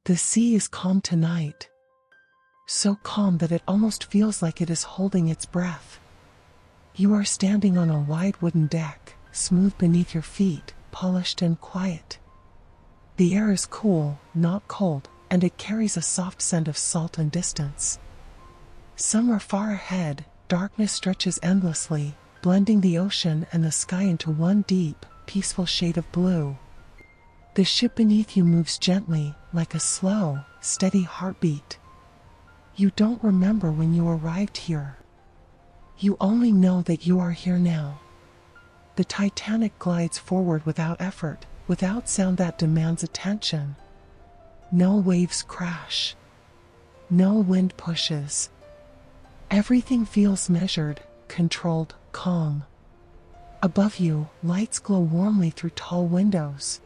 The sea is calm tonight. So calm that it almost feels like it is holding its breath. You are standing on a wide wooden deck, smooth beneath your feet, polished and quiet. The air is cool, not cold, and it carries a soft scent of salt and distance. Somewhere far ahead, darkness stretches endlessly, blending the ocean and the sky into one deep, peaceful shade of blue. The ship beneath you moves gently, like a slow, steady heartbeat. You don't remember when you arrived here. You only know that you are here now. The Titanic glides forward without effort, without sound that demands attention. No waves crash. No wind pushes. Everything feels measured, controlled, calm. Above you, lights glow warmly through tall windows.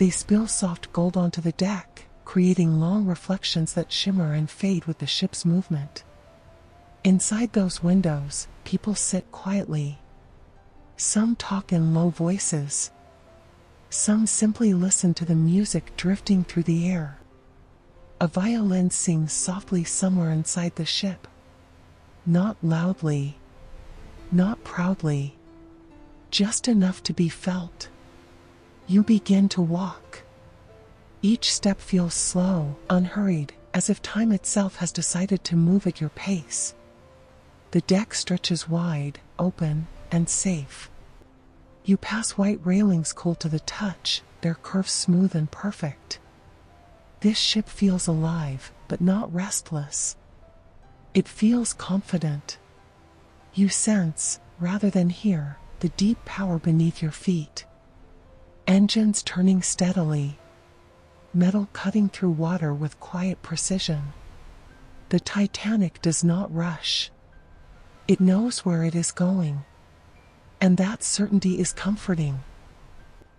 They spill soft gold onto the deck, creating long reflections that shimmer and fade with the ship's movement. Inside those windows, people sit quietly. Some talk in low voices. Some simply listen to the music drifting through the air. A violin sings softly somewhere inside the ship. Not loudly, not proudly, just enough to be felt. You begin to walk. Each step feels slow, unhurried, as if time itself has decided to move at your pace. The deck stretches wide, open, and safe. You pass white railings cool to the touch, their curves smooth and perfect. This ship feels alive, but not restless. It feels confident. You sense, rather than hear, the deep power beneath your feet. Engines turning steadily. Metal cutting through water with quiet precision. The Titanic does not rush. It knows where it is going. And that certainty is comforting.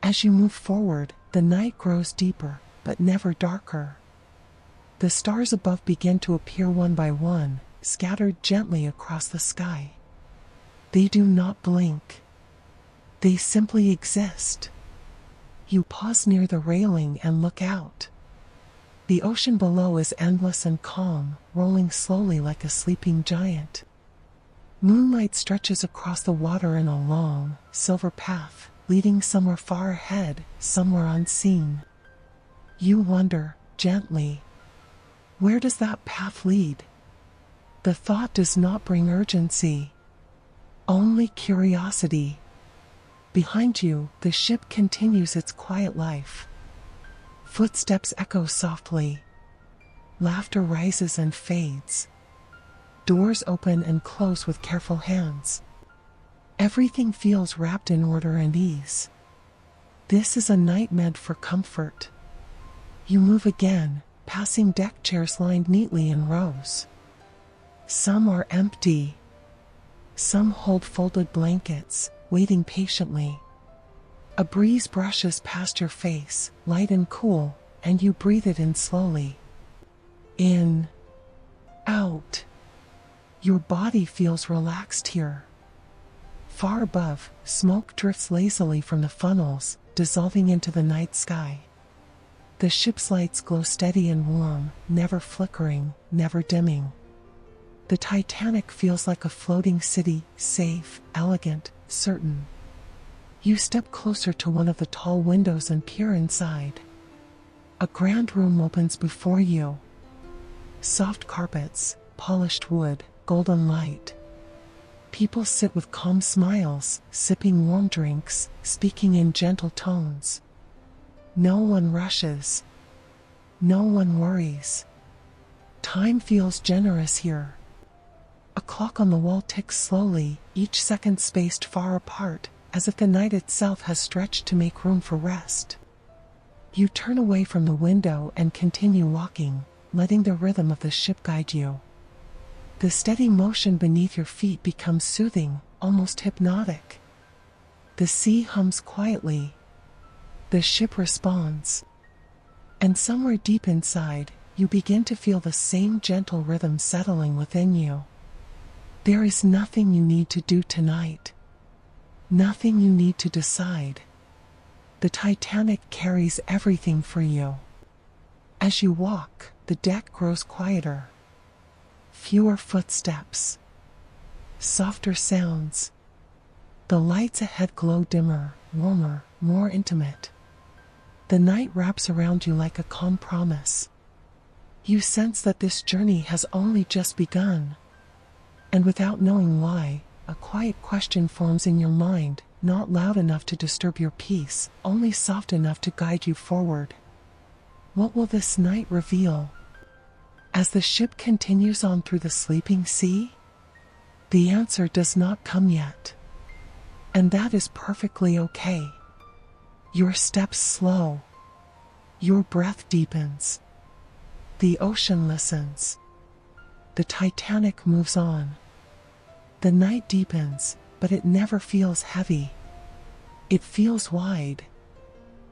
As you move forward, the night grows deeper, but never darker. The stars above begin to appear one by one, scattered gently across the sky. They do not blink. They simply exist. You pause near the railing and look out. The ocean below is endless and calm, rolling slowly like a sleeping giant. Moonlight stretches across the water in a long, silver path, leading somewhere far ahead, somewhere unseen. You wonder, gently, where does that path lead? The thought does not bring urgency, only curiosity. Behind you, the ship continues its quiet life. Footsteps echo softly. Laughter rises and fades. Doors open and close with careful hands. Everything feels wrapped in order and ease. This is a night meant for comfort. You move again, passing deck chairs lined neatly in rows. Some are empty. Some hold folded blankets, waiting patiently. A breeze brushes past your face, light and cool, and you breathe it in slowly. In, out. Your body feels relaxed here. Far above, smoke drifts lazily from the funnels, dissolving into the night sky. The ship's lights glow steady and warm, never flickering, never dimming. The Titanic feels like a floating city, safe, elegant, certain. You step closer to one of the tall windows and peer inside. A grand room opens before you. Soft carpets, polished wood, golden light. People sit with calm smiles, sipping warm drinks, speaking in gentle tones. No one rushes. No one worries. Time feels generous here. A clock on the wall ticks slowly, each second spaced far apart, as if the night itself has stretched to make room for rest. You turn away from the window and continue walking, letting the rhythm of the ship guide you. The steady motion beneath your feet becomes soothing, almost hypnotic. The sea hums quietly. The ship responds. And somewhere deep inside, you begin to feel the same gentle rhythm settling within you. There is nothing you need to do tonight. Nothing you need to decide. The Titanic carries everything for you. As you walk, the deck grows quieter. Fewer footsteps. Softer sounds. The lights ahead glow dimmer, warmer, more intimate. The night wraps around you like a calm promise. You sense that this journey has only just begun. And without knowing why, a quiet question forms in your mind, not loud enough to disturb your peace, only soft enough to guide you forward. What will this night reveal? As the ship continues on through the sleeping sea? The answer does not come yet. And that is perfectly okay. Your steps slow. Your breath deepens. The ocean listens. The Titanic moves on. The night deepens, but it never feels heavy. It feels wide.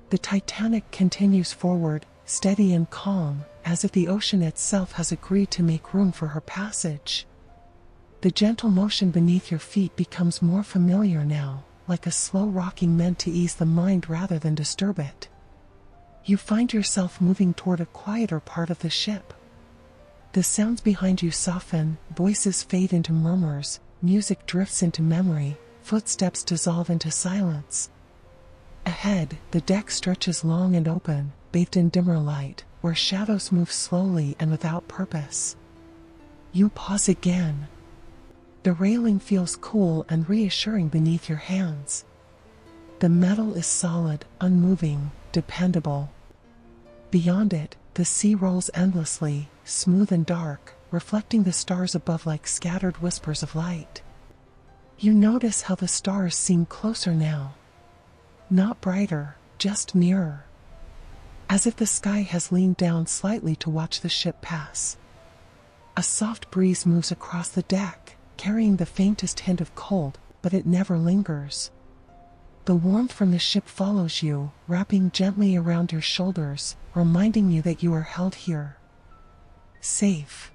The Titanic continues forward, steady and calm, as if the ocean itself has agreed to make room for her passage. The gentle motion beneath your feet becomes more familiar now, like a slow rocking meant to ease the mind rather than disturb it. You find yourself moving toward a quieter part of the ship. The sounds behind you soften, voices fade into murmurs, music drifts into memory, footsteps dissolve into silence. Ahead, the deck stretches long and open, bathed in dimmer light, where shadows move slowly and without purpose. You pause again. The railing feels cool and reassuring beneath your hands. The metal is solid, unmoving, dependable. Beyond it, the sea rolls endlessly, smooth and dark, reflecting the stars above like scattered whispers of light. You notice how the stars seem closer now. Not brighter, just nearer. As if the sky has leaned down slightly to watch the ship pass. A soft breeze moves across the deck, carrying the faintest hint of cold, but it never lingers. The warmth from the ship follows you, wrapping gently around your shoulders, reminding you that you are held here. Safe.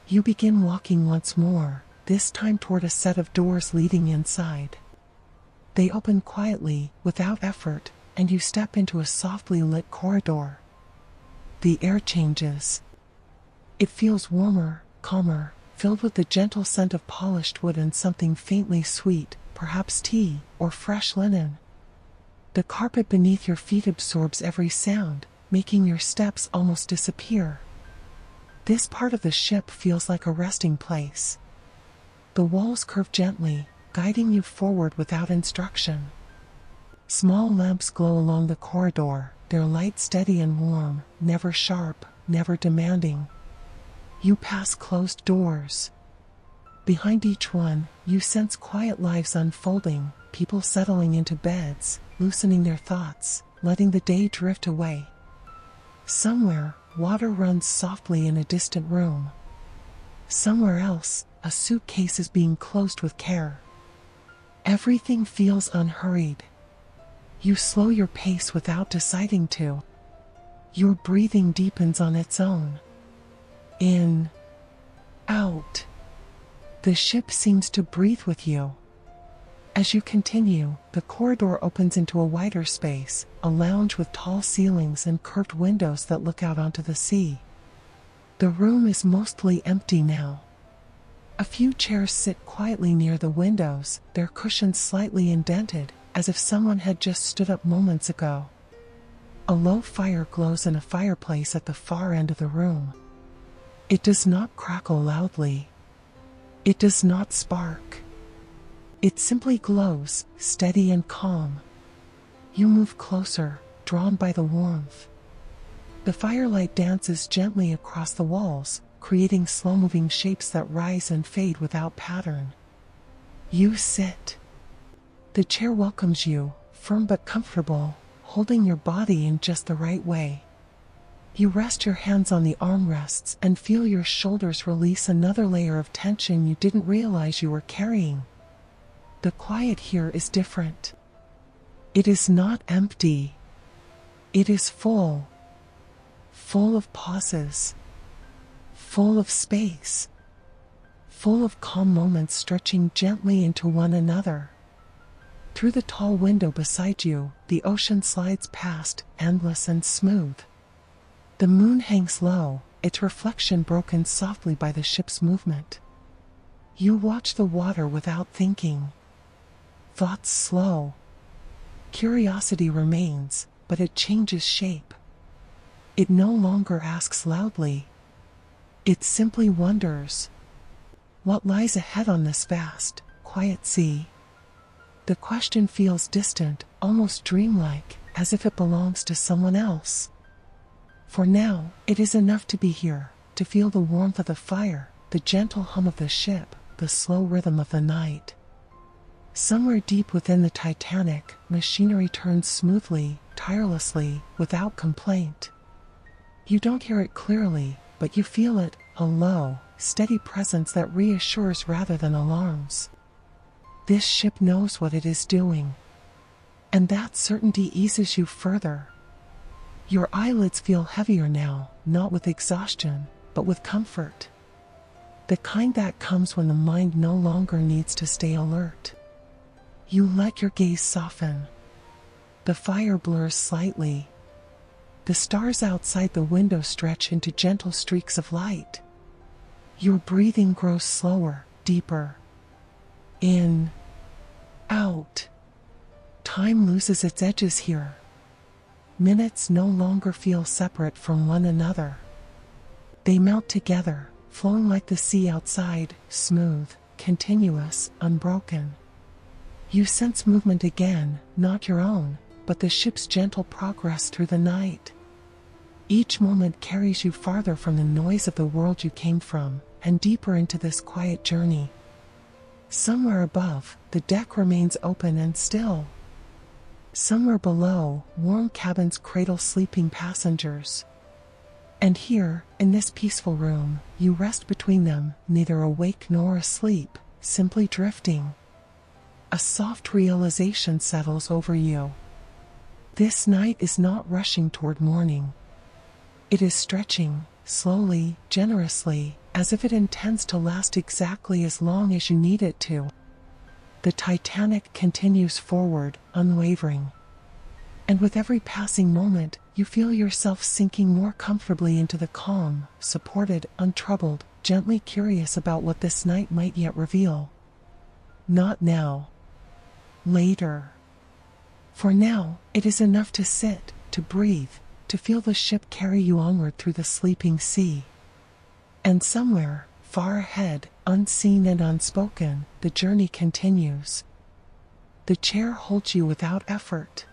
You begin walking once more, this time toward a set of doors leading inside. They open quietly, without effort, and you step into a softly lit corridor. The air changes. It feels warmer, calmer, filled with the gentle scent of polished wood and something faintly sweet, perhaps tea or fresh linen. The carpet beneath your feet absorbs every sound, making your steps almost disappear. This part of the ship feels like a resting place. The walls curve gently, guiding you forward without instruction. Small lamps glow along the corridor, their light steady and warm, never sharp, never demanding. You pass closed doors. Behind each one, you sense quiet lives unfolding, people settling into beds, loosening their thoughts, letting the day drift away. Somewhere, water runs softly in a distant room. Somewhere else, a suitcase is being closed with care. Everything feels unhurried. You slow your pace without deciding to. Your breathing deepens on its own. In. Out. The ship seems to breathe with you. As you continue, the corridor opens into a wider space, a lounge with tall ceilings and curved windows that look out onto the sea. The room is mostly empty now. A few chairs sit quietly near the windows, their cushions slightly indented, as if someone had just stood up moments ago. A low fire glows in a fireplace at the far end of the room. It does not crackle loudly. It does not spark. It simply glows, steady and calm. You move closer, drawn by the warmth. The firelight dances gently across the walls, creating slow-moving shapes that rise and fade without pattern. You sit. The chair welcomes you, firm but comfortable, holding your body in just the right way. You rest your hands on the armrests and feel your shoulders release another layer of tension you didn't realize you were carrying. The quiet here is different. It is not empty. It is full. Full of pauses. Full of space. Full of calm moments stretching gently into one another. Through the tall window beside you, the ocean slides past, endless and smooth. The moon hangs low, its reflection broken softly by the ship's movement. You watch the water without thinking. Thoughts slow. Curiosity remains, but it changes shape. It no longer asks loudly. It simply wonders. What lies ahead on this vast, quiet sea? The question feels distant, almost dreamlike, as if it belongs to someone else. For now, it is enough to be here, to feel the warmth of the fire, the gentle hum of the ship, the slow rhythm of the night. Somewhere deep within the Titanic, machinery turns smoothly, tirelessly, without complaint. You don't hear it clearly, but you feel it, a low, steady presence that reassures rather than alarms. This ship knows what it is doing. And that certainty eases you further. Your eyelids feel heavier now, not with exhaustion, but with comfort. The kind that comes when the mind no longer needs to stay alert. You let your gaze soften. The fire blurs slightly. The stars outside the window stretch into gentle streaks of light. Your breathing grows slower, deeper. In, out. Time loses its edges here. Minutes no longer feel separate from one another. They melt together, flowing like the sea outside, smooth, continuous, unbroken. You sense movement again, not your own, but the ship's gentle progress through the night. Each moment carries you farther from the noise of the world you came from, and deeper into this quiet journey. Somewhere above, the deck remains open and still. Somewhere below, warm cabins cradle sleeping passengers. And here, in this peaceful room, you rest between them, neither awake nor asleep, simply drifting. A soft realization settles over you. This night is not rushing toward morning. It is stretching, slowly, generously, as if it intends to last exactly as long as you need it to. The Titanic continues forward, unwavering. And with every passing moment, you feel yourself sinking more comfortably into the calm, supported, untroubled, gently curious about what this night might yet reveal. Not now. Later. For now, it is enough to sit, to breathe, to feel the ship carry you onward through the sleeping sea. And somewhere, far ahead, unseen and unspoken, the journey continues. The chair holds you without effort.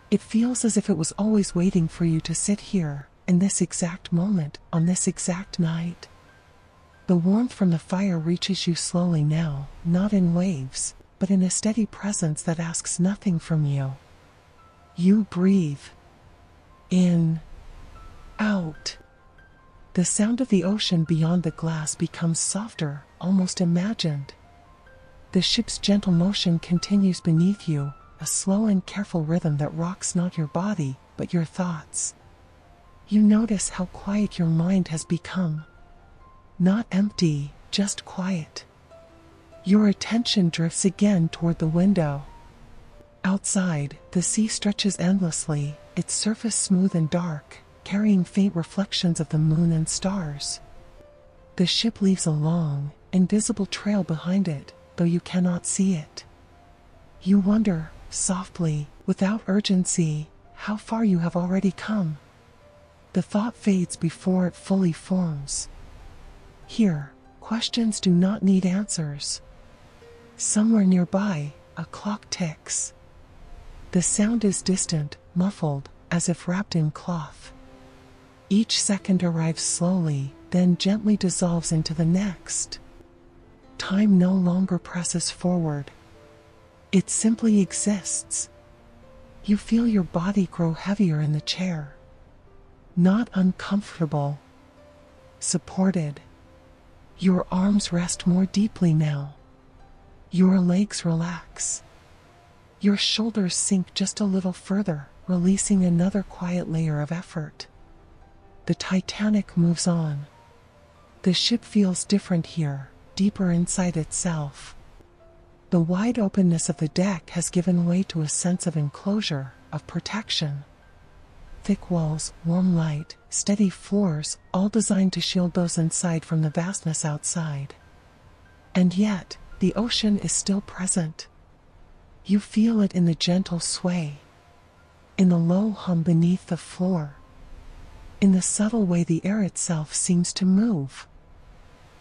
It feels as if it was always waiting for you to sit here, in this exact moment, on this exact night. The warmth from the fire reaches you slowly now, not in waves, but in a steady presence that asks nothing from you. You breathe. In. Out. The sound of the ocean beyond the glass becomes softer, almost imagined. The ship's gentle motion continues beneath you, a slow and careful rhythm that rocks not your body, but your thoughts. You notice how quiet your mind has become. Not empty, just quiet. Your attention drifts again toward the window. Outside, the sea stretches endlessly, its surface smooth and dark, carrying faint reflections of the moon and stars. The ship leaves a long, invisible trail behind it, though you cannot see it. You wonder, softly, without urgency, how far you have already come. The thought fades before it fully forms. Here, questions do not need answers. Somewhere nearby, a clock ticks. The sound is distant, muffled, as if wrapped in cloth. Each second arrives slowly, then gently dissolves into the next. Time no longer presses forward. It simply exists. You feel your body grow heavier in the chair. Not uncomfortable. Supported. Your arms rest more deeply now. Your legs relax. Your shoulders sink just a little further, releasing another quiet layer of effort. The Titanic moves on. The ship feels different here, deeper inside itself. The wide openness of the deck has given way to a sense of enclosure, of protection. thick walls, warm light, steady floors, all designed to shield those inside from the vastness outside. And yet, the ocean is still present. You feel it in the gentle sway, in the low hum beneath the floor, in the subtle way the air itself seems to move.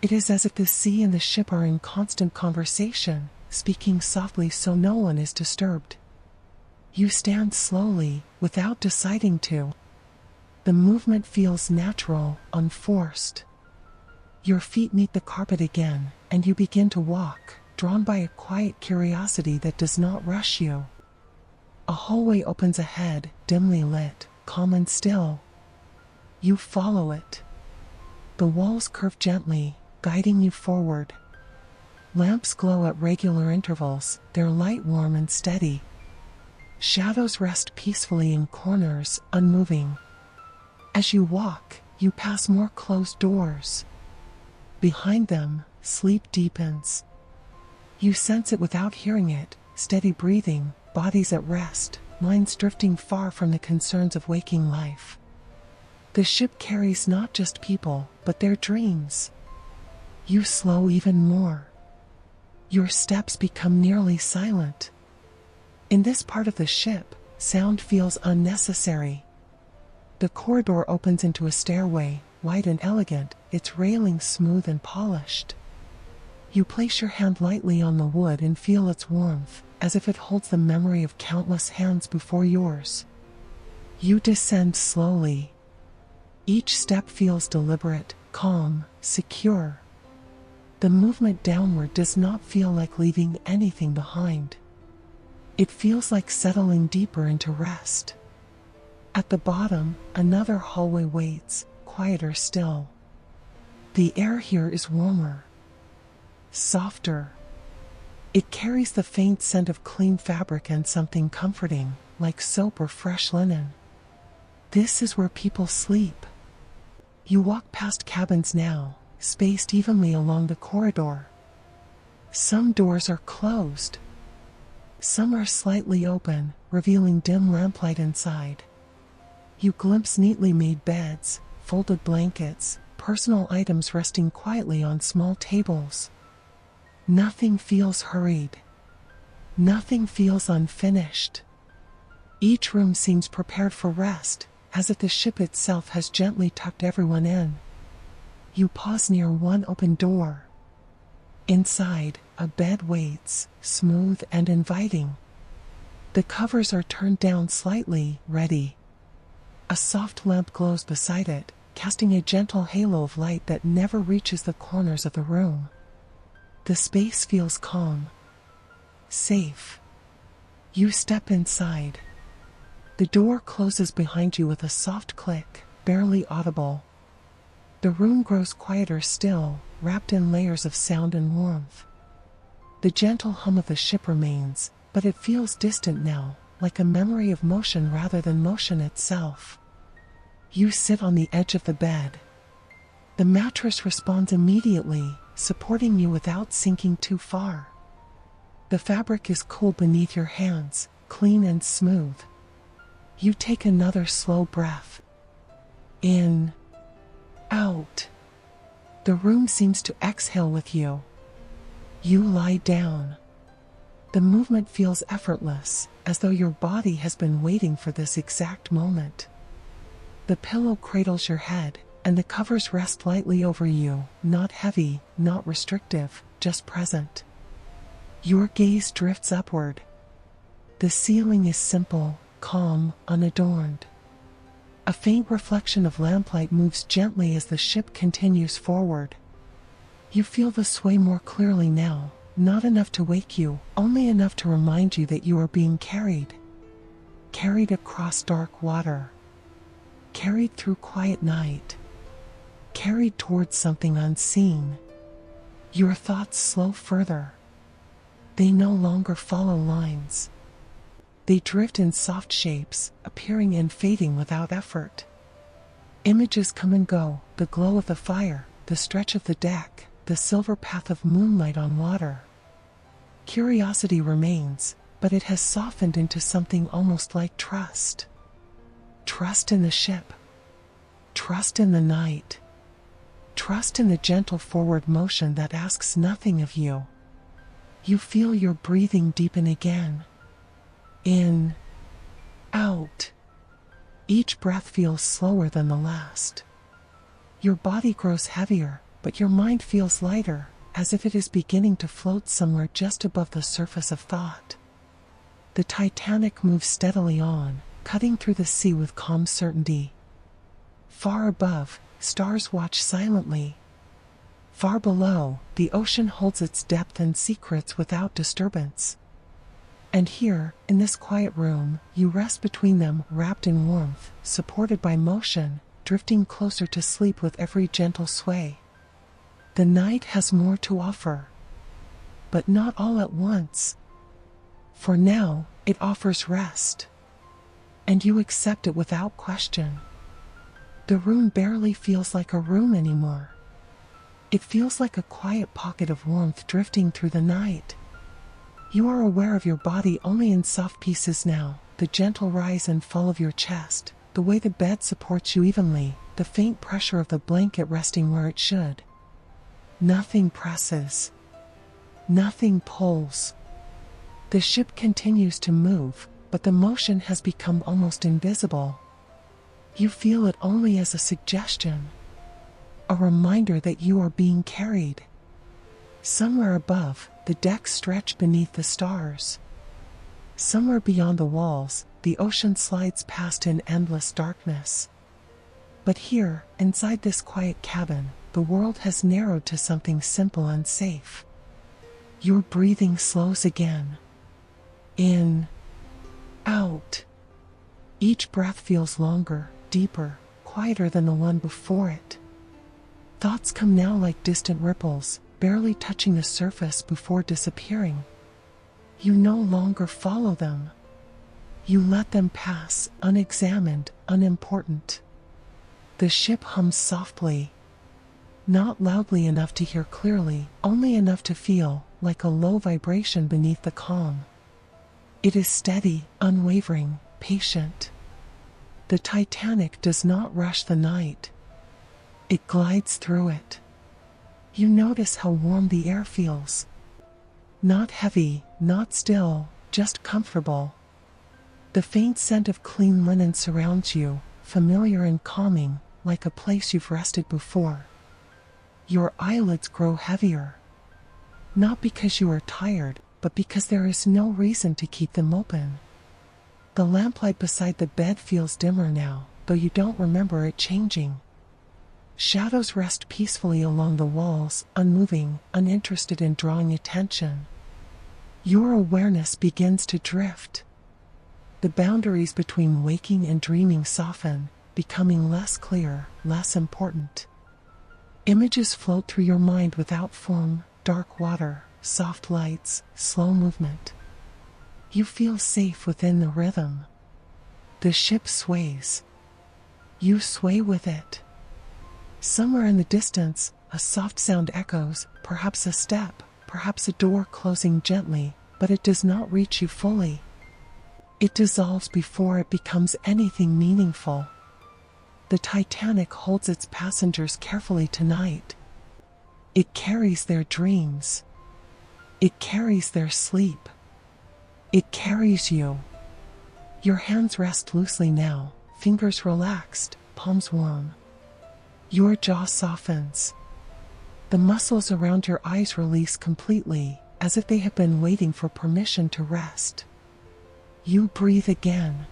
It is as if the sea and the ship are in constant conversation, speaking softly so no one is disturbed. You stand slowly, without deciding to. The movement feels natural, unforced. Your feet meet the carpet again, and you begin to walk, drawn by a quiet curiosity that does not rush you. A hallway opens ahead, dimly lit, calm and still. You follow it. The walls curve gently, guiding you forward. Lamps glow at regular intervals, their light warm and steady. Shadows rest peacefully in corners, unmoving. As you walk, you pass more closed doors. Behind them, sleep deepens. You sense it without hearing it, steady breathing, bodies at rest, minds drifting far from the concerns of waking life. The ship carries not just people, but their dreams. You slow even more. Your steps become nearly silent. In this part of the ship, sound feels unnecessary. The corridor opens into a stairway, wide and elegant, its railings smooth and polished. You place your hand lightly on the wood and feel its warmth, as if it holds the memory of countless hands before yours. You descend slowly. Each step feels deliberate, calm, secure. The movement downward does not feel like leaving anything behind. It feels like settling deeper into rest. At the bottom, another hallway waits, quieter still. The air here is warmer, softer. It carries the faint scent of clean fabric and something comforting, like soap or fresh linen. This is where people sleep. You walk past cabins now, spaced evenly along the corridor. Some doors are closed. Some are slightly open, revealing dim lamplight inside. You glimpse neatly made beds, folded blankets, personal items resting quietly on small tables. Nothing feels hurried. Nothing feels unfinished. Each room seems prepared for rest, as if the ship itself has gently tucked everyone in. You pause near one open door. Inside, a bed waits, smooth and inviting. The covers are turned down slightly, ready. A soft lamp glows beside it, casting a gentle halo of light that never reaches the corners of the room. The space feels calm, safe. You step inside. The door closes behind you with a soft click, barely audible. The room grows quieter still, wrapped in layers of sound and warmth. The gentle hum of the ship remains, but it feels distant now, like a memory of motion rather than motion itself. You sit on the edge of the bed. The mattress responds immediately, supporting you without sinking too far. The fabric is cool beneath your hands, clean and smooth. You take another slow breath. In, out. The room seems to exhale with you. You lie down. The movement feels effortless, as though your body has been waiting for this exact moment. The pillow cradles your head, and the covers rest lightly over you, not heavy, not restrictive, just present. Your gaze drifts upward. The ceiling is simple, calm, unadorned. A faint reflection of lamplight moves gently as the ship continues forward. You feel the sway more clearly now, not enough to wake you, only enough to remind you that you are being carried. Carried across dark water. Carried through quiet night. Carried towards something unseen. Your thoughts slow further. They no longer follow lines. They drift in soft shapes, appearing and fading without effort. Images come and go, the glow of the fire, the stretch of the deck, the silver path of moonlight on water. Curiosity remains, but it has softened into something almost like trust. Trust in the ship. Trust in the night. Trust in the gentle forward motion that asks nothing of you. You feel your breathing deepen again. In. Out. Each breath feels slower than the last. Your body grows heavier, but your mind feels lighter, as if it is beginning to float somewhere just above the surface of thought. The Titanic moves steadily on, cutting through the sea with calm certainty. Far above, stars watch silently. Far below, the ocean holds its depth and secrets without disturbance. And here, in this quiet room, you rest between them, wrapped in warmth, supported by motion, drifting closer to sleep with every gentle sway. The night has more to offer. But not all at once. For now, it offers rest. And you accept it without question. The room barely feels like a room anymore. It feels like a quiet pocket of warmth drifting through the night. You are aware of your body only in soft pieces now, the gentle rise and fall of your chest, the way the bed supports you evenly, the faint pressure of the blanket resting where it should. Nothing presses. Nothing pulls. The ship continues to move, but the motion has become almost invisible. You feel it only as a suggestion. A reminder that you are being carried. Somewhere above, the decks stretch beneath the stars. Somewhere beyond the walls, the ocean slides past in endless darkness. But here, inside this quiet cabin, the world has narrowed to something simple and safe. Your breathing slows again. In. Out. Each breath feels longer, deeper, quieter than the one before it. Thoughts come now like distant ripples, barely touching the surface before disappearing. You no longer follow them. You let them pass, unexamined, unimportant. The ship hums softly. Not loudly enough to hear clearly, only enough to feel, like a low vibration beneath the calm. It is steady, unwavering, patient. The Titanic does not rush the night. It glides through it. You notice how warm the air feels. Not heavy, not still, just comfortable. The faint scent of clean linen surrounds you, familiar and calming, like a place you've rested before. Your eyelids grow heavier. Not because you are tired, but because there is no reason to keep them open. The lamplight beside the bed feels dimmer now, though you don't remember it changing. Shadows rest peacefully along the walls, unmoving, uninterested in drawing attention. Your awareness begins to drift. The boundaries between waking and dreaming soften, becoming less clear, less important. Images float through your mind without form, dark water, soft lights, slow movement. You feel safe within the rhythm. The ship sways. You sway with it. Somewhere in the distance, a soft sound echoes, perhaps a step, perhaps a door closing gently, but it does not reach you fully. It dissolves before it becomes anything meaningful. The Titanic holds its passengers carefully tonight. It carries their dreams. It carries their sleep. It carries you. Your hands rest loosely now, fingers relaxed, palms warm. Your jaw softens. The muscles around your eyes release completely, as if they have been waiting for permission to rest. You breathe again.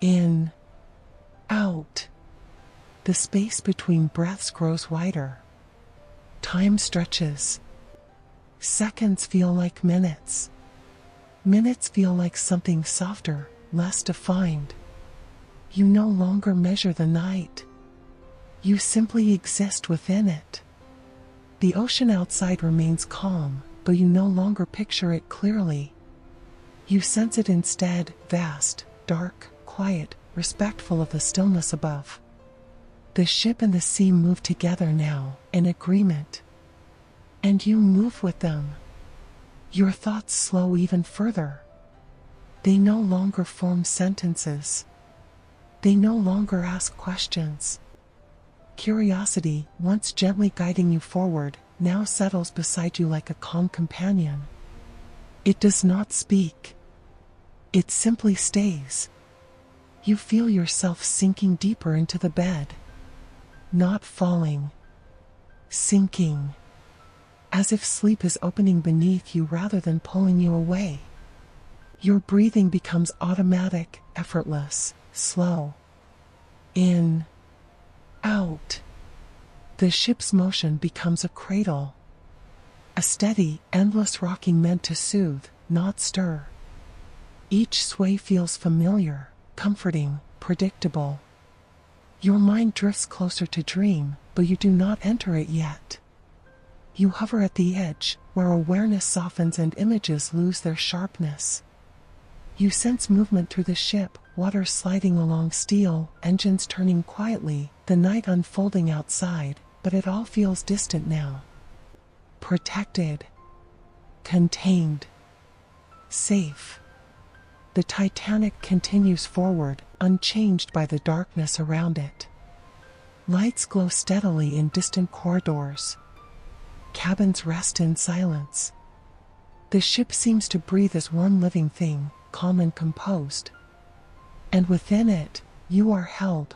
In. Out. The space between breaths grows wider. Time stretches. Seconds feel like minutes. Minutes feel like something softer, less defined. You no longer measure the night. You simply exist within it. The ocean outside remains calm, though you no longer picture it clearly. You sense it instead, vast, dark, quiet, respectful of the stillness above. The ship and the sea move together now, in agreement. And you move with them. Your thoughts slow even further. They no longer form sentences. They no longer ask questions. Curiosity, once gently guiding you forward, now settles beside you like a calm companion. It does not speak. It simply stays. You feel yourself sinking deeper into the bed. Not falling. Sinking. As if sleep is opening beneath you rather than pulling you away. Your breathing becomes automatic, effortless, slow. In. Out. The ship's motion becomes a cradle. A steady, endless rocking meant to soothe, not stir. Each sway feels familiar, comforting, predictable. Your mind drifts closer to dream, but you do not enter it yet. You hover at the edge, where awareness softens and images lose their sharpness. You sense movement through the ship, water sliding along steel, engines turning quietly, the night unfolding outside, but it all feels distant now. Protected. Contained. Safe. The Titanic continues forward, unchanged by the darkness around it. Lights glow steadily in distant corridors. Cabins rest in silence. The ship seems to breathe as one living thing, calm and composed. And within it, you are held.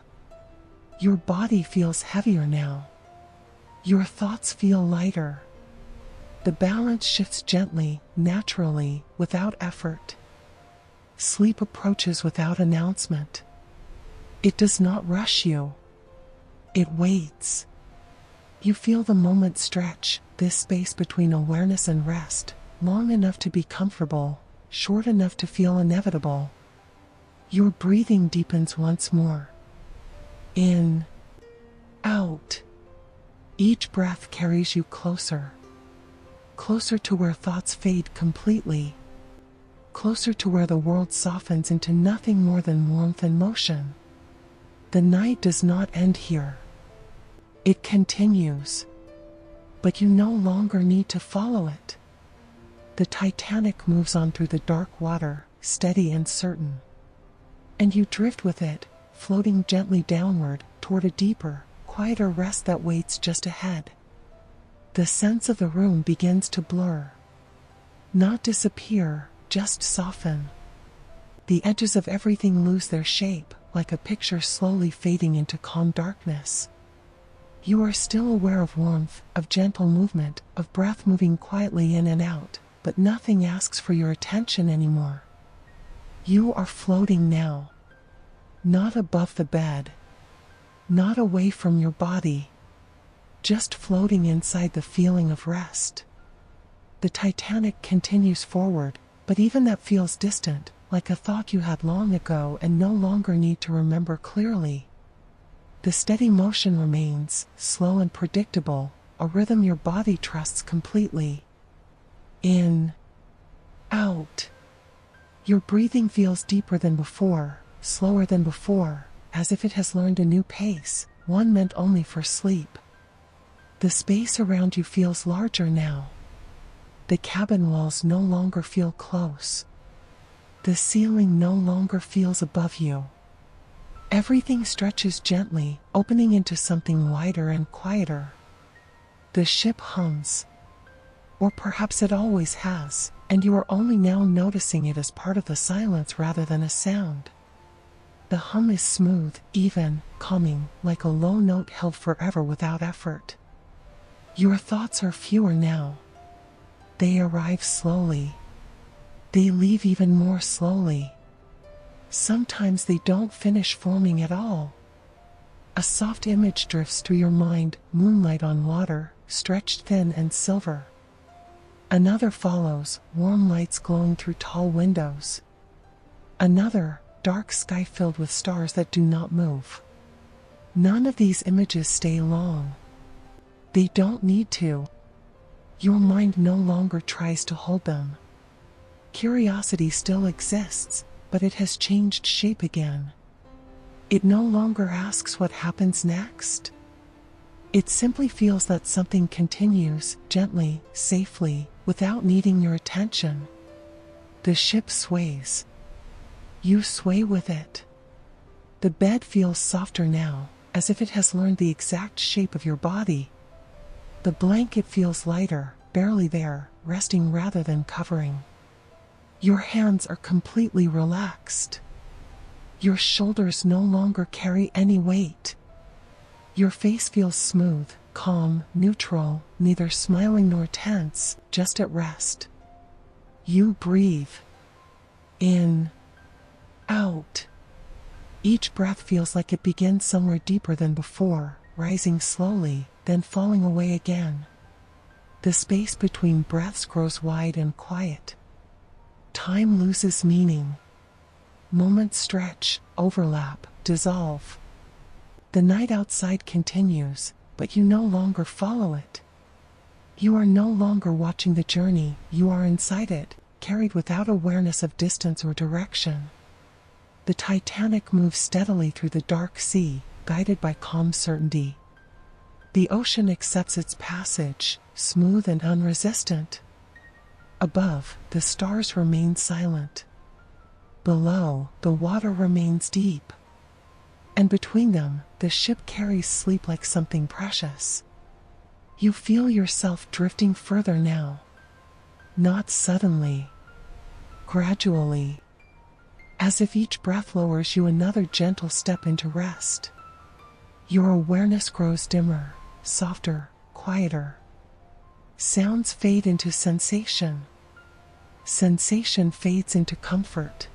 Your body feels heavier now. Your thoughts feel lighter. The balance shifts gently, naturally, without effort. Sleep approaches without announcement. It does not rush you. It waits. You feel the moment stretch, this space between awareness and rest, long enough to be comfortable, short enough to feel inevitable. Your breathing deepens once more. In. Out. Each breath carries you closer. Closer to where thoughts fade completely. Closer to where the world softens into nothing more than warmth and motion. The night does not end here. It continues. But you no longer need to follow it. The Titanic moves on through the dark water, steady and certain. And you drift with it, floating gently downward, toward a deeper, quieter rest that waits just ahead. The sense of the room begins to blur. Not disappear, just soften. The edges of everything lose their shape, like a picture slowly fading into calm darkness. You are still aware of warmth, of gentle movement, of breath moving quietly in and out, but nothing asks for your attention anymore. You are floating now. Not above the bed. Not away from your body. Just floating inside the feeling of rest. The Titanic continues forward, but even that feels distant, like a thought you had long ago and no longer need to remember clearly. The steady motion remains, slow and predictable, a rhythm your body trusts completely. In. Out. Your breathing feels deeper than before, slower than before, as if it has learned a new pace, one meant only for sleep. The space around you feels larger now. The cabin walls no longer feel close. The ceiling no longer feels above you. Everything stretches gently, opening into something wider and quieter. The ship hums. Or perhaps it always has, and you are only now noticing it as part of the silence rather than a sound. The hum is smooth, even, calming, like a low note held forever without effort. Your thoughts are fewer now. They arrive slowly. They leave even more slowly. Sometimes they don't finish forming at all. A soft image drifts through your mind, moonlight on water, stretched thin and silver. Another follows, warm lights glowing through tall windows. Another, dark sky filled with stars that do not move. None of these images stay long. They don't need to. Your mind no longer tries to hold them. Curiosity still exists, but it has changed shape again. It no longer asks what happens next. It simply feels that something continues, gently, safely, without needing your attention. The ship sways. You sway with it. The bed feels softer now, as if it has learned the exact shape of your body. The blanket feels lighter, barely there, resting rather than covering. Your hands are completely relaxed. Your shoulders no longer carry any weight. Your face feels smooth, calm, neutral, neither smiling nor tense, just at rest. You breathe. In. Out. Each breath feels like it begins somewhere deeper than before, rising slowly, then falling away again. The space between breaths grows wide and quiet. Time loses meaning. Moments stretch, overlap, dissolve. The night outside continues, but you no longer follow it. You are no longer watching the journey, you are inside it, carried without awareness of distance or direction. The Titanic moves steadily through the dark sea, guided by calm certainty. The ocean accepts its passage, smooth and unresistant. Above, the stars remain silent. Below, the water remains deep. And between them, the ship carries sleep like something precious. You feel yourself drifting further now. Not suddenly. Gradually. As if each breath lowers you another gentle step into rest. Your awareness grows dimmer, softer, quieter. Sounds fade into sensation. Sensation fades into comfort.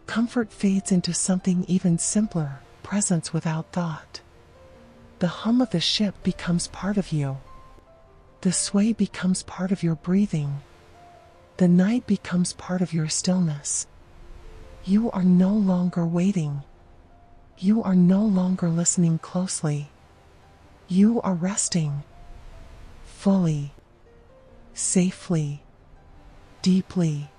Comfort fades into something even simpler, presence without thought. The hum of the ship becomes part of you. The sway becomes part of your breathing. The night becomes part of your stillness. You are no longer waiting. You are no longer listening closely. You are resting. Fully. Safely. Deeply.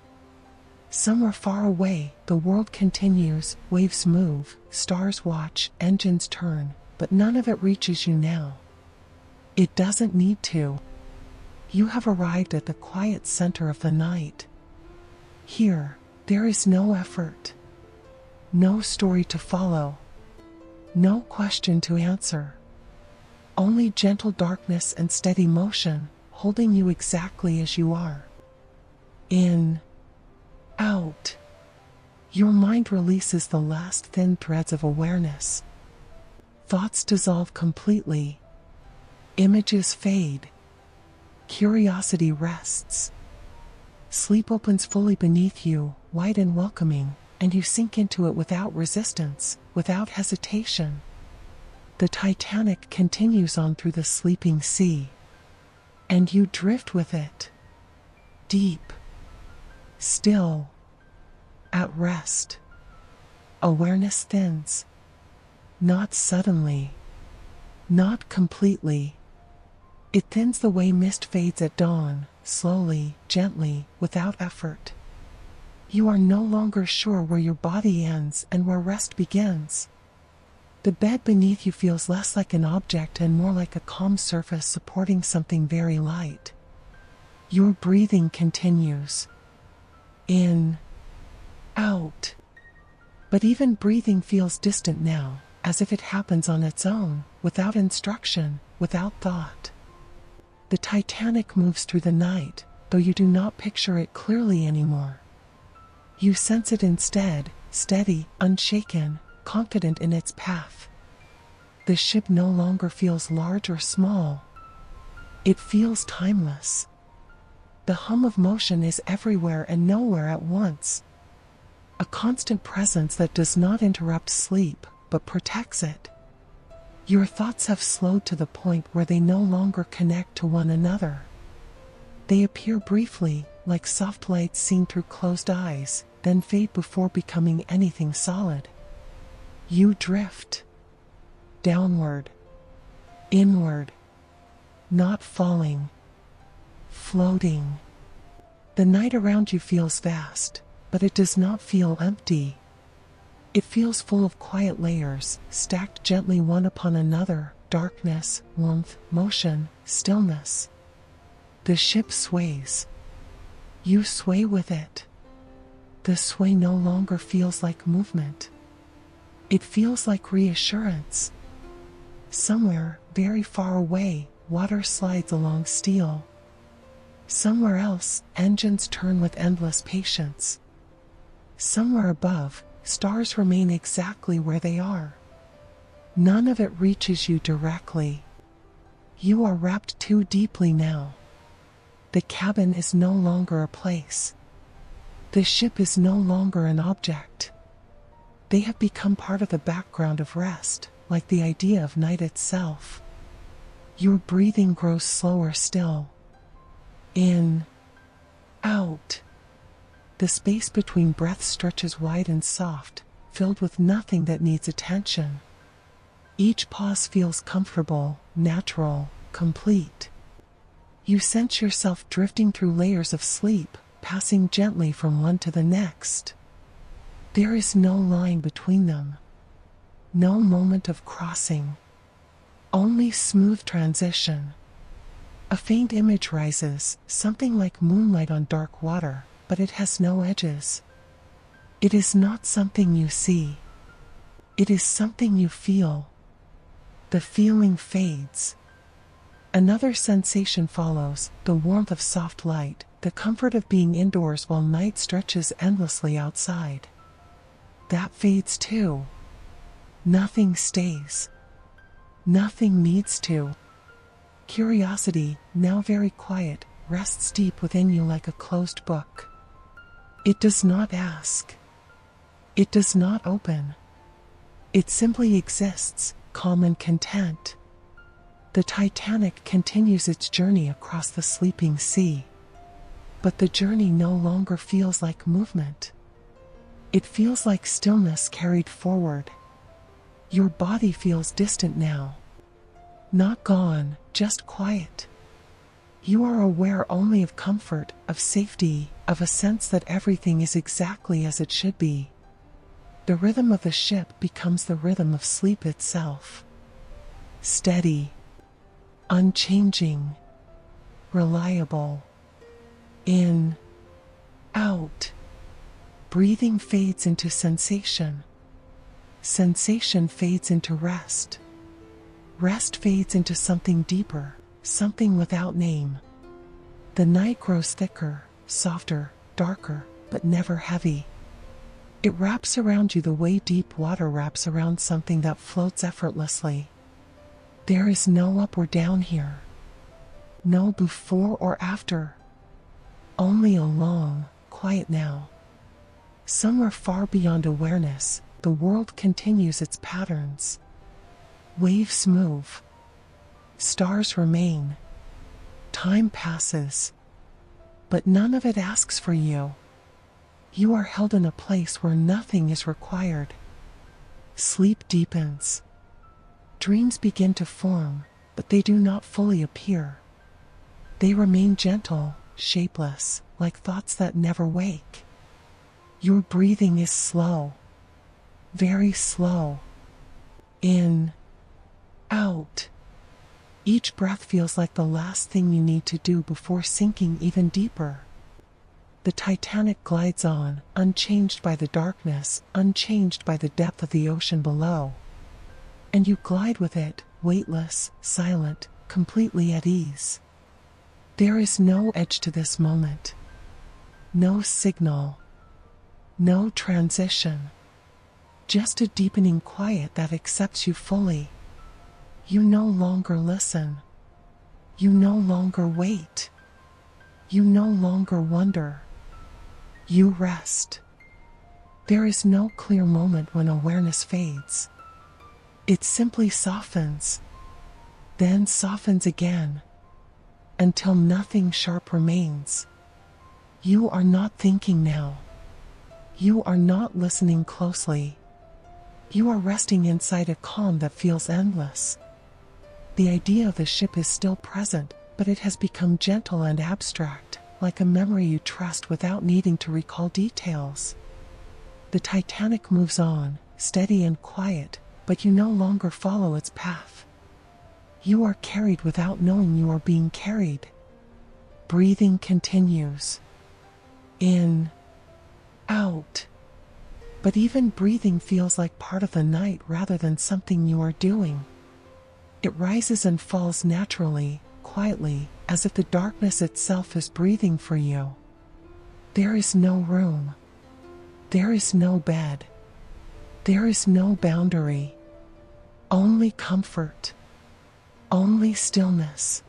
Somewhere far away, the world continues, waves move, stars watch, engines turn, but none of it reaches you now. It doesn't need to. You have arrived at the quiet center of the night. Here, there is no effort. No story to follow. No question to answer. Only gentle darkness and steady motion, holding you exactly as you are. In. Out. Your mind releases the last thin threads of awareness. Thoughts dissolve completely. Images fade. Curiosity rests. Sleep opens fully beneath you, wide and welcoming, and you sink into it without resistance, without hesitation. The Titanic continues on through the sleeping sea. And you drift with it. Deep. Still. At rest. Awareness thins. Not suddenly. Not completely. It thins the way mist fades at dawn, slowly, gently, without effort. You are no longer sure where your body ends and where rest begins. The bed beneath you feels less like an object and more like a calm surface supporting something very light. Your breathing continues. In. Out. But even breathing feels distant now, as if it happens on its own, without instruction, without thought. The Titanic moves through the night, though you do not picture it clearly anymore. You sense it instead, steady, unshaken, confident in its path. The ship no longer feels large or small. It feels timeless. The hum of motion is everywhere and nowhere at once. A constant presence that does not interrupt sleep, but protects it. Your thoughts have slowed to the point where they no longer connect to one another. They appear briefly, like soft lights seen through closed eyes, then fade before becoming anything solid. You drift. Downward. Inward. Not falling. Floating. The night around you feels vast, but it does not feel empty. It feels full of quiet layers, stacked gently one upon another, darkness, warmth, motion, stillness. The ship sways. You sway with it. The sway no longer feels like movement. It feels like reassurance. Somewhere, very far away, water slides along steel. Somewhere else, engines turn with endless patience. Somewhere above, stars remain exactly where they are. None of it reaches you directly. You are wrapped too deeply now. The cabin is no longer a place. The ship is no longer an object. They have become part of the background of rest, like the idea of night itself. Your breathing grows slower still. In, out. The space between breaths stretches wide and soft, filled with nothing that needs attention. Each pause feels comfortable, natural, complete. You sense yourself drifting through layers of sleep, passing gently from one to the next. There is no line between them. No moment of crossing. Only smooth transition. A faint image rises, something like moonlight on dark water, but it has no edges. It is not something you see. It is something you feel. The feeling fades. Another sensation follows, the warmth of soft light, the comfort of being indoors while night stretches endlessly outside. That fades too. Nothing stays. Nothing needs to. Curiosity, now very quiet, rests deep within you like a closed book. It does not ask. It does not open. It simply exists, calm and content. The Titanic continues its journey across the sleeping sea. But the journey no longer feels like movement. It feels like stillness carried forward. Your body feels distant now. Not gone, just quiet. You are aware only of comfort, of safety, of a sense that everything is exactly as it should be. The rhythm of the ship becomes the rhythm of sleep itself. Steady. Unchanging. Reliable. In. Out. Breathing fades into sensation. Sensation fades into rest. Rest fades into something deeper, something without name. The night grows thicker, softer, darker, but never heavy. It wraps around you the way deep water wraps around something that floats effortlessly. There is no up or down here. No before or after. Only a long, quiet now. Somewhere far beyond awareness, the world continues its patterns. Waves move. Stars remain. Time passes. But none of it asks for you. You are held in a place where nothing is required. Sleep deepens. Dreams begin to form, but they do not fully appear. They remain gentle, shapeless, like thoughts that never wake. Your breathing is slow. Very slow. In. Out. Each breath feels like the last thing you need to do before sinking even deeper. The Titanic glides on, unchanged by the darkness, unchanged by the depth of the ocean below. And you glide with it, weightless, silent, completely at ease. There is no edge to this moment. No signal. No transition. Just a deepening quiet that accepts you fully. You no longer listen. You no longer wait. You no longer wonder. You rest. There is no clear moment when awareness fades. It simply softens, then softens again, until nothing sharp remains. You are not thinking now. You are not listening closely. You are resting inside a calm that feels endless. The idea of the ship is still present, but it has become gentle and abstract, like a memory you trust without needing to recall details. The Titanic moves on, steady and quiet, but you no longer follow its path. You are carried without knowing you are being carried. Breathing continues. In. Out. But even breathing feels like part of the night rather than something you are doing. It rises and falls naturally, quietly, as if the darkness itself is breathing for you. There is no room. There is no bed. There is no boundary. Only comfort. Only stillness.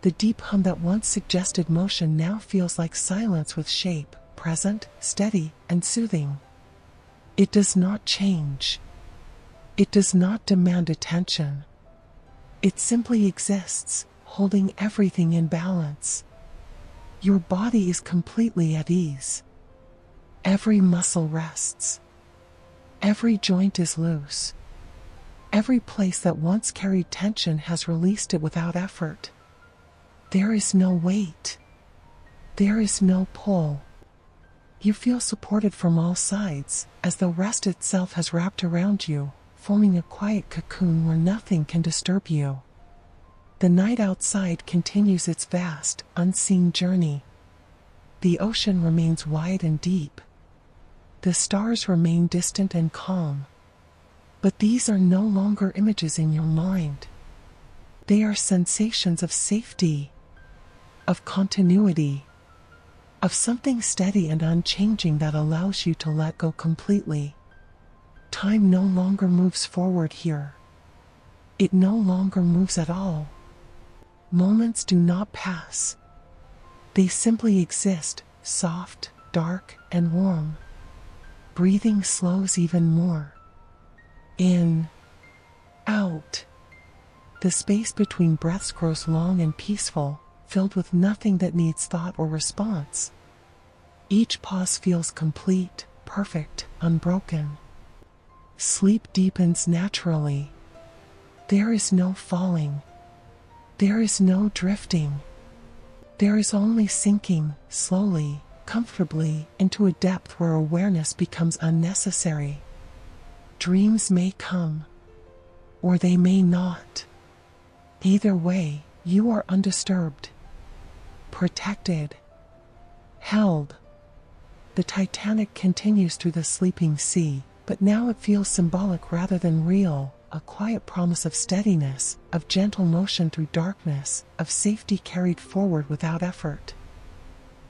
The deep hum that once suggested motion now feels like silence with shape, present, steady, and soothing. It does not change. It does not demand attention. It simply exists, holding everything in balance. Your body is completely at ease. Every muscle rests. Every joint is loose. Every place that once carried tension has released it without effort. There is no weight. There is no pull. You feel supported from all sides, as though rest itself has wrapped around you, forming a quiet cocoon where nothing can disturb you. The night outside continues its vast, unseen journey. The ocean remains wide and deep. The stars remain distant and calm. But these are no longer images in your mind. They are sensations of safety, of continuity, of something steady and unchanging that allows you to let go completely. Time no longer moves forward here. It no longer moves at all. Moments do not pass. They simply exist, soft, dark, and warm. Breathing slows even more. In, out. The space between breaths grows long and peaceful, filled with nothing that needs thought or response. Each pause feels complete, perfect, unbroken. Sleep deepens naturally. There is no falling. There is no drifting. There is only sinking, slowly, comfortably, into a depth where awareness becomes unnecessary. Dreams may come, or they may not. Either way, you are undisturbed, protected, held. The Titanic continues through the sleeping sea, but now it feels symbolic rather than real, a quiet promise of steadiness, of gentle motion through darkness, of safety carried forward without effort.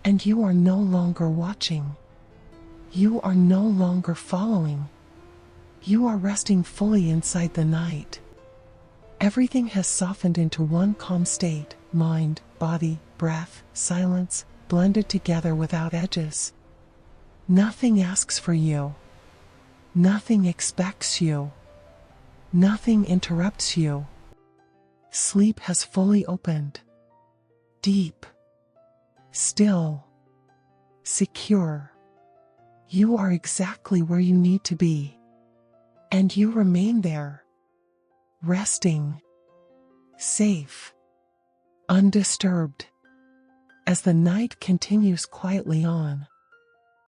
And you are no longer watching. You are no longer following. You are resting fully inside the night. Everything has softened into one calm state, mind, body, breath, silence, blended together without edges. Nothing asks for you. Nothing expects you. Nothing interrupts you. Sleep has fully opened. Deep. Still. Secure. You are exactly where you need to be. And you remain there. Resting. Safe. Undisturbed. As the night continues quietly on.